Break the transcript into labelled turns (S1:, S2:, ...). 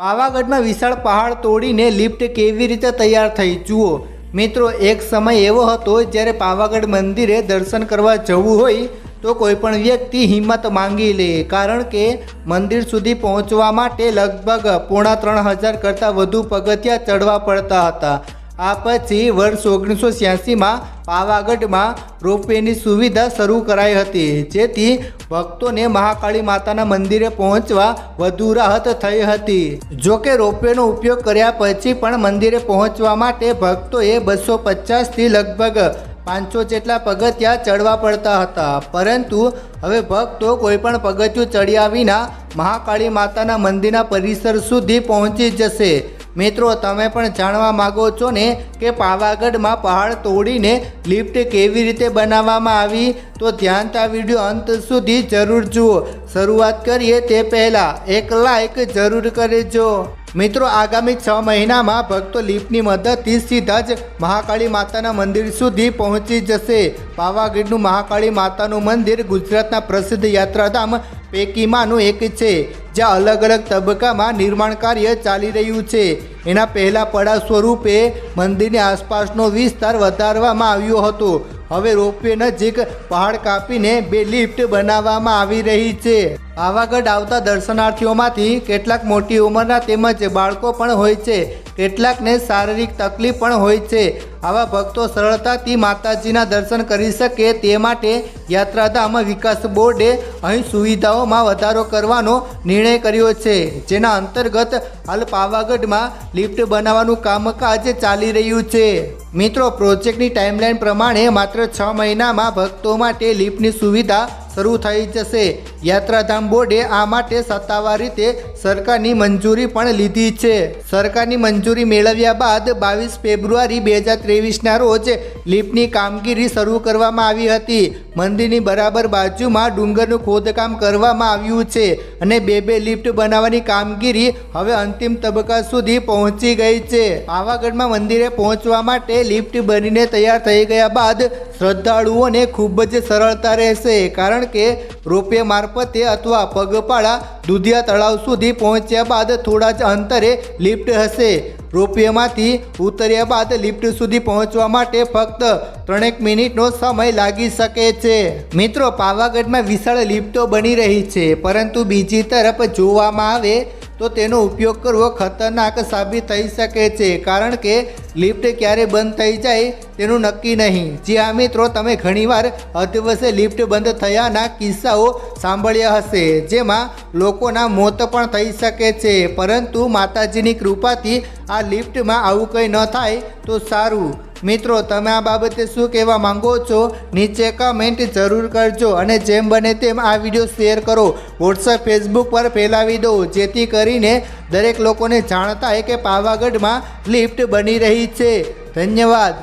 S1: પાવાગઢમાં વિશાળ પહાડ તોડીને લિફ્ટ કેવી રીતે તૈયાર થઈ જુઓ મિત્રો। એક સમય એવો હતો જ્યારે પાવાગઢ મંદિરે દર્શન કરવા જવું હોય તો કોઈપણ વ્યક્તિ હિંમત માંગી લે, કારણ કે મંદિર સુધી પહોંચવા માટે લગભગ 3,500 કરતાં વધુ પગથિયાં ચડવા પડતા હતા। આ પછી વર્ષ 1986માં પાવાગઢમાં રોપવેની સુવિધા શરૂ કરાઈ હતી, જેથી ભક્તોને મહાકાળી માતાના મંદિરે પહોંચવા વધુ રાહત થઈ હતી। જોકે રોપવેનો ઉપયોગ કર્યા પછી પણ મંદિરે પહોંચવા માટે ભક્તોએ 250થી લગભગ 500 જેટલા પગથિયાં ચડવા પડતા હતા, પરંતુ હવે ભક્તો કોઈપણ પગથિયું ચડ્યા વિના મહાકાળી માતાના મંદિરના પરિસર સુધી પહોંચી જશે। મિત્રો, તમે પણ જાણવા માગો છો ને કે પાવાગઢમાં પહાડ તોડીને લિફ્ટ કેવી રીતે બનાવવામાં આવી? તો ધ્યાનથી આ વિડીયો અંત સુધી જરૂર જુઓ। શરૂઆત કરીએ તે પહેલાં એક લાઈક જરૂર કરજો। મિત્રો, આગામી 6 મહિનામાં ભક્તો લિફ્ટની મદદથી સીધા જ મહાકાળી માતાના મંદિર સુધી પહોંચી જશે। પાવાગઢનું મહાકાળી માતાનું મંદિર ગુજરાતના પ્રસિદ્ધ યાત્રાધામ પૈકીમાંનું એક છે, જ્યાં અલગ અલગ તબક્કામાં નિર્માણ કાર્ય ચાલી રહ્યું છે। એના પહેલા પડાવ સ્વરૂપે મંદિરની આસપાસનો વિસ્તાર વધારવામાં આવ્યો હતો। હવે રોપવે નજીક પહાડ કાપીને 2 લિફ્ટ બનાવવામાં આવી રહી છે। પાવાગઢ આવતા દર્શનાર્થીઓમાંથી કેટલાક મોટી ઉંમરના તેમજ બાળકો પણ હોય છે, કેટલાકને શારીરિક તકલીફ પણ હોય છે। આવા ભક્તો સરળતાથી માતાજીના દર્શન કરી શકે તે માટે યાત્રાધામ વિકાસ બોર્ડે અહીં સુવિધાઓમાં વધારો કરવાનો નિર્ણય કર્યો છે, જેના અંતર્ગત હાલ પાવાગઢમાં લિફ્ટ બનાવવાનું કામકાજ ચાલી રહ્યું છે। મિત્રો, પ્રોજેક્ટની ટાઈમલાઈન પ્રમાણે માત્ર 6 મહિનામાં ભક્તો માટે લિફ્ટની સુવિધા શરૂ થઈ જશે। યાત્રાધામ બોર્ડે આ માટે સત્તાવાર રીતે સરકારની મંજૂરી પણ લીધી છે। સરકારની મંજૂરી મેળવ્યા બાદ 22 ફેબ્રુઆરી 2023ના રોજ લિફ્ટની કામગીરી શરૂ કરવામાં આવી હતી। મંદિરની બરાબર બાજુમાં ડુંગરનું ખોદકામ કરવામાં આવ્યું છે અને 2 લિફ્ટ બનાવવાની કામગીરી હવે અંતિમ તબક્કા સુધી પહોંચી ગઈ છે। પાવાગઢમાં મંદિરે પહોંચવા માટે લિફ્ટ બનીને તૈયાર થઈ ગયા બાદ શ્રદ્ધાળુઓને ખૂબ જ સરળતા રહેશે, કારણ કે રોપવે મારફતે અથવા પગપાળા દુધિયા તળાવ સુધી પહોંચ્યા બાદ થોડા જ અંતરે લિફ્ટ હશે। રોપવેમાંથી ઉતર્યા બાદ લિફ્ટ સુધી પહોંચવા માટે ફક્ત 3 મિનિટનો સમય લાગી શકે છે। મિત્રો, પાવાગઢમાં વિશાળ લિફ્ટો બની રહી છે, પરંતુ બીજી તરફ જોવામાં આવે તો તેનો ઉપયોગ કરવો ખતરનાક સાબિત થઈ શકે છે, કારણ કે લિફ્ટ ક્યારે બંધ થઈ જાય તેનું નક્કી નહીં। જી હા મિત્રો, તમે ઘણીવાર અધવચ્ચે લિફ્ટ બંધ થયાના કિસ્સાઓ સાંભળ્યા હશે, જેમાં લોકોના મોત પણ થઈ શકે છે, પરંતુ માતાજીની કૃપાથી આ લિફ્ટમાં આવું કંઈ ન થાય તો સારું। મિત્રો, તમે આ બાબતે શું કહેવા માંગો છો? નીચે કમેન્ટ જરૂર કરજો અને જેમ બને તેમ આ વિડીયો શેર કરો, વોટ્સએપ ફેસબુક પર ફેલાવી દો, જેથી કરીને દરેક લોકોને જાણ થાય કે પાવાગઢમાં લિફ્ટ બની રહી છે। ધન્યવાદ।